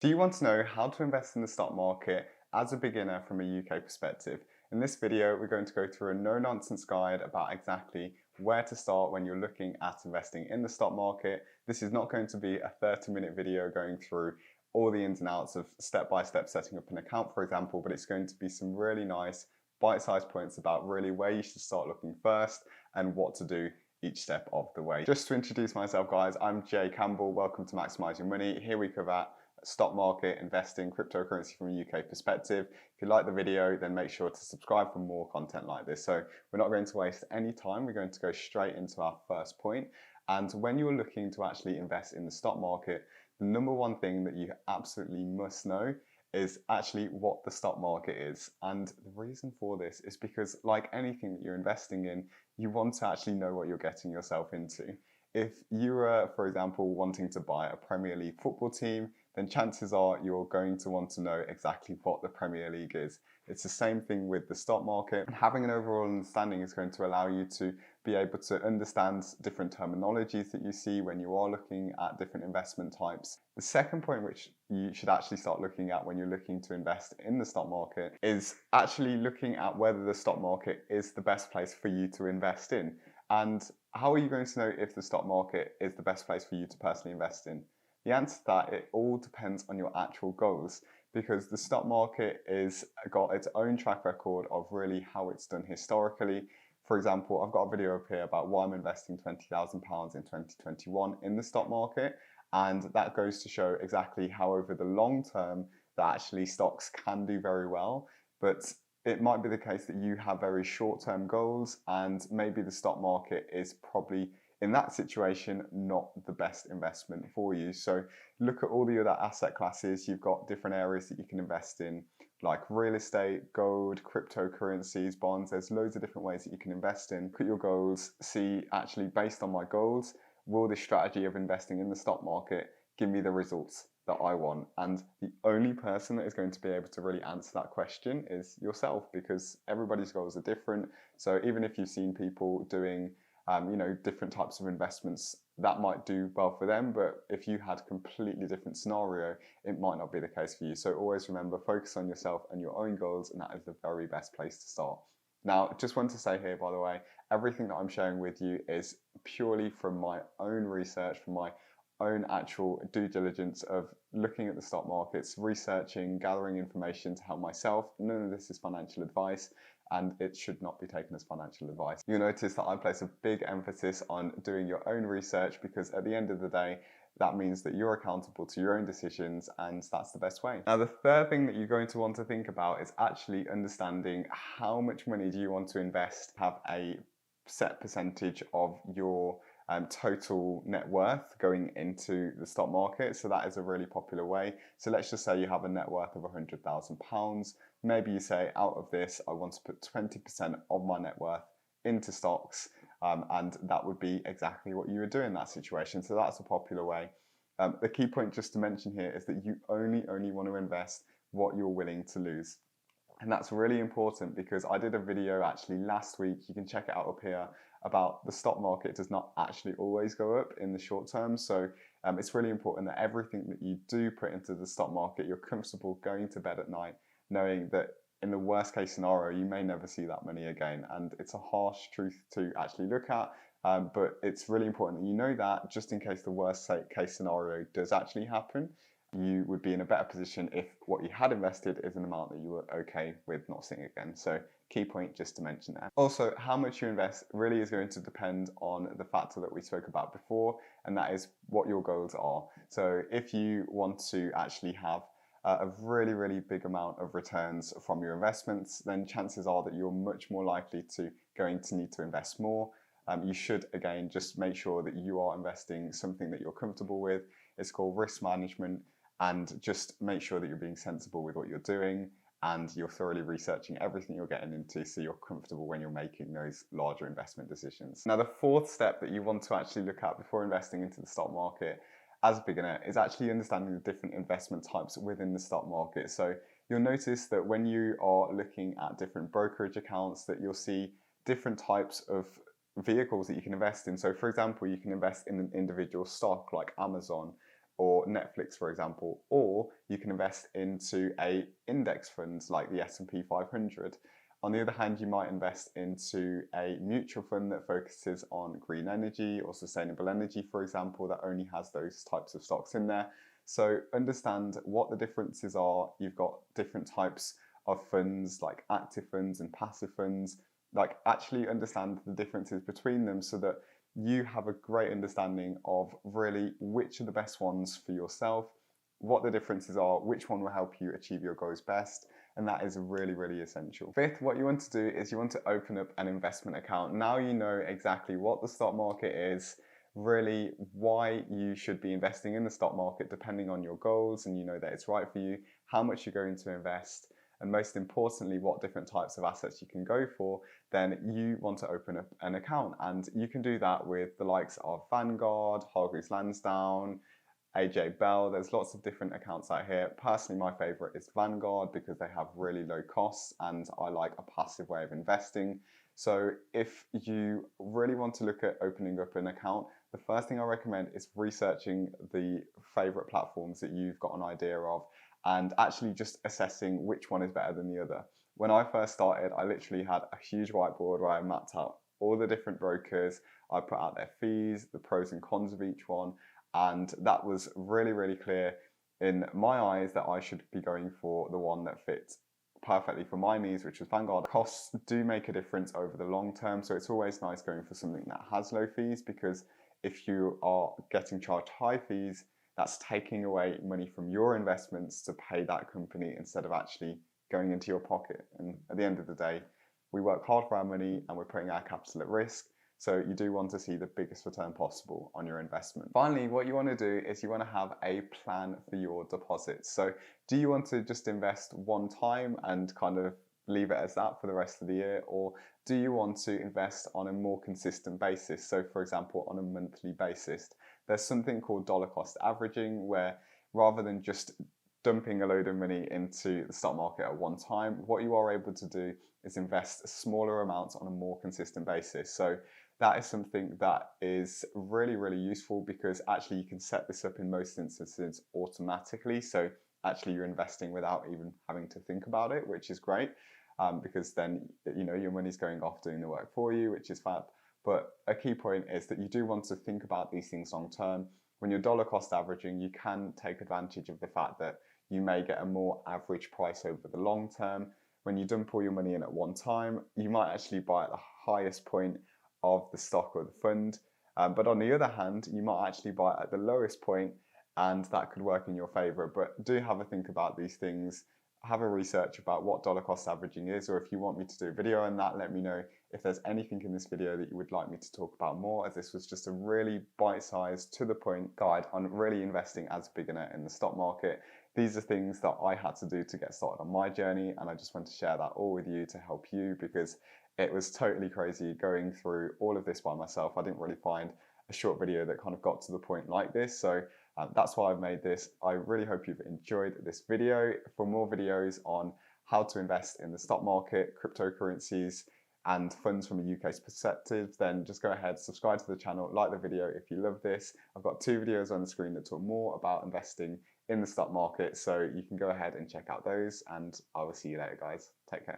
Do you want to know how to invest in the stock market as a beginner from a UK perspective? In this video, we're going to go through a no-nonsense guide about exactly where to start when you're looking at investing in the stock market. This is not going to be a 30-minute video going through all the ins and outs of step-by-step setting up an account, for example, but it's going to be some really nice bite-sized points about really where you should start looking first and what to do each step of the way. Just to introduce myself, guys, I'm Jay Campbell. Welcome to Maximise Your Money. Here we cover stock market, investing, cryptocurrency from a UK perspective. If you like the video, then make sure to subscribe for more content like this. So we're not going to waste any time. We're going to go straight into our first point. And when you're looking to actually invest in the stock market, the number one thing that you absolutely must know is actually what the stock market is. And the reason for this is because, like anything that you're investing in, you want to actually know what you're getting yourself into. If you were, for example, wanting to buy a Premier League football team, then chances are you're going to want to know exactly what the Premier League is. It's the same thing with the stock market. And having an overall understanding is going to allow you to be able to understand different terminologies that you see when you are looking at different investment types. The second point which you should actually start looking at when you're looking to invest in the stock market is actually looking at whether the stock market is the best place for you to invest in. And how are you going to know if the stock market is the best place for you to personally invest in? The answer to that, it all depends on your actual goals, because the stock market is got its own track record of really how it's done historically. For example, I've got a video up here about why I'm investing £20,000 in 2021 in the stock market, and that goes to show exactly how over the long term that actually stocks can do very well, but it might be the case that you have very short-term goals and maybe the stock market is probably in that situation not the best investment for you. So look at all the other asset classes. You've got different areas that you can invest in, like real estate, gold, cryptocurrencies, bonds. There's loads of different ways that you can invest in. Put your goals, see actually based on my goals, will this strategy of investing in the stock market give me the results that I want? And the only person that is going to be able to really answer that question is yourself, because everybody's goals are different. So even if you've seen people doing different types of investments, that might do well for them, but if you had a completely different scenario, it might not be the case for you. So always remember, focus on yourself and your own goals, and that is the very best place to start. Now, just want to say here, by the way, everything that I'm sharing with you is purely from my own research, from my own actual due diligence of looking at the stock markets, researching, gathering information to help myself. None of this is financial advice, and it should not be taken as financial advice. You'll notice that I place a big emphasis on doing your own research, because at the end of the day, that means that you're accountable to your own decisions, and that's the best way. Now, the third thing that you're going to want to think about is actually understanding how much money do you want to invest, have a set percentage of your total net worth going into the stock market. So that is a really popular way. So let's just say you have a net worth of £100,000. Maybe you say, out of this, I want to put 20% of my net worth into stocks, and that would be exactly what you would do in that situation. So that's a popular way. The key point just to mention here is that you only want to invest what you're willing to lose. And that's really important, because I did a video actually last week, you can check it out up here, about the stock market does not actually always go up in the short term. So it's really important that everything that you do put into the stock market, you're comfortable going to bed at night knowing that in the worst case scenario, you may never see that money again. And it's a harsh truth to actually look at, but it's really important that you know that, just in case the worst case scenario does actually happen, you would be in a better position if what you had invested is an amount that you were okay with not seeing again. So key point just to mention there. Also, how much you invest really is going to depend on the factor that we spoke about before, and that is what your goals are. So if you want to actually have a really big amount of returns from your investments, then chances are that you're much more likely to going to need to invest more. You should, again, just make sure that you are investing something that you're comfortable with. It's called risk management, and just make sure that you're being sensible with what you're doing and you're thoroughly researching everything you're getting into, so you're comfortable when you're making those larger investment decisions. Now, the fourth step that you want to actually look at before investing into the stock market as a beginner is actually understanding the different investment types within the stock market. So you'll notice that when you are looking at different brokerage accounts, that you'll see different types of vehicles that you can invest in. So for example, you can invest in an individual stock like Amazon, or Netflix, for example, or you can invest into a index fund like the S&P 500. On the other hand, you might invest into a mutual fund that focuses on green energy or sustainable energy, for example, that only has those types of stocks in there. So understand what the differences are. You've got different types of funds like active funds and passive funds. Like actually understand the differences between them so that you have a great understanding of really which are the best ones for yourself, what the differences are, which one will help you achieve your goals best, and that is really, really essential. Fifth, what you want to do is you want to open up an investment account. Now you know exactly what the stock market is, really why you should be investing in the stock market depending on your goals, and you know that it's right for you, how much you're going to invest, and most importantly, what different types of assets you can go for, then you want to open up an account. And you can do that with the likes of Vanguard, Hargreaves Lansdown, AJ Bell. There's lots of different accounts out here. Personally, my favorite is Vanguard because they have really low costs and I like a passive way of investing. So if you really want to look at opening up an account, the first thing I recommend is researching the favorite platforms that you've got an idea of and actually just assessing which one is better than the other. When I first started, I literally had a huge whiteboard where I mapped out all the different brokers, I put out their fees, the pros and cons of each one, and that was really, really clear in my eyes that I should be going for the one that fits perfectly for my needs, which was Vanguard. Costs do make a difference over the long term, so it's always nice going for something that has low fees, because if you are getting charged high fees, that's taking away money from your investments to pay that company instead of actually going into your pocket. And at the end of the day, we work hard for our money and we're putting our capital at risk. So you do want to see the biggest return possible on your investment. Finally, what you want to do is you want to have a plan for your deposits. So do you want to just invest one time and kind of leave it as that for the rest of the year? Or do you want to invest on a more consistent basis? So for example, on a monthly basis, there's something called dollar cost averaging, where rather than just dumping a load of money into the stock market at one time, what you are able to do is invest smaller amounts on a more consistent basis. So that is something that is really, really useful because actually you can set this up in most instances automatically. So actually you're investing without even having to think about it, which is great, because then you know your money's going off doing the work for you, which is fab. But a key point is that you do want to think about these things long term. When you're dollar cost averaging, you can take advantage of the fact that you may get a more average price over the long term. When you dump all your money in at one time, you might actually buy at the highest point of the stock or the fund. But on the other hand, you might actually buy at the lowest point, and that could work in your favor. But do have a think about these things. Have a research about what dollar cost averaging is, or if you want me to do a video on that, let me know. If there's anything in this video that you would like me to talk about more, as this was just a really bite-sized, to the point guide on really investing as a beginner in the stock market. These are things that I had to do to get started on my journey, and I just want to share that all with you to help you, because it was totally crazy going through all of this by myself. I didn't really find a short video that kind of got to the point like this, so that's why I've made this. I really hope you've enjoyed this video. For more videos on how to invest in the stock market, cryptocurrencies, and funds from a UK's perspective, then just go ahead, subscribe to the channel, like the video if you love this. I've got 2 videos on the screen that talk more about investing in the stock market, so you can go ahead and check out those, and I will see you later, guys. Take care.